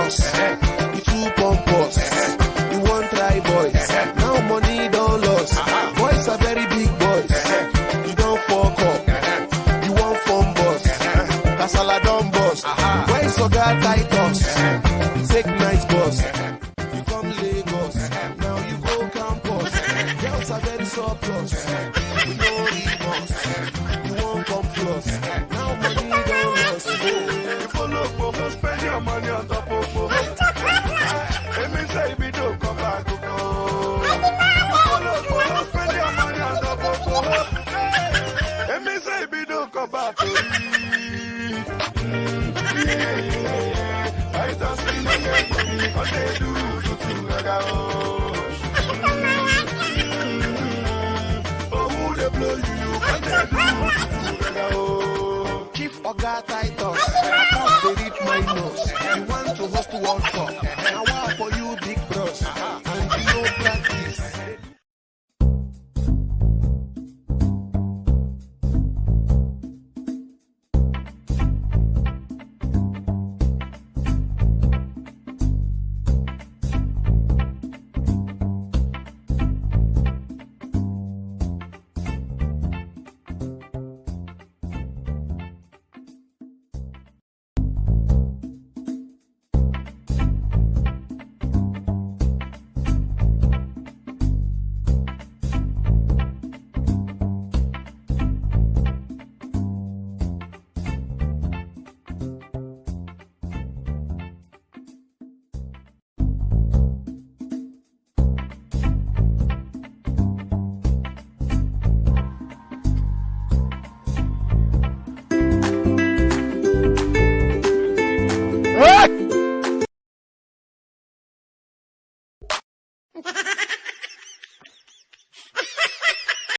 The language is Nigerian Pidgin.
house. You too pompous. You want try boys. Now money don't lost. Boys are very big boys. You don't fuck up. You want phone boss. Kasala don't bust. Why so got Titus? Take nice boss. You come Lagos. Now you go campus. Girls are very surplus. You know remorse. You won't come plus. Now money don't lost. You follow Popo, spend your money on top of Popo. Let me say, we don't come back to go. You follow Popo, spend your money on top of Popo. Let me say, we don't come back to I don't see no money, but they do together. Oh, who they blow you, but they do together. Chief Oga Titus, house they reach my nose. You want to host World Cup? Now wow for you, big bros, and you know practice. Ha ha ha!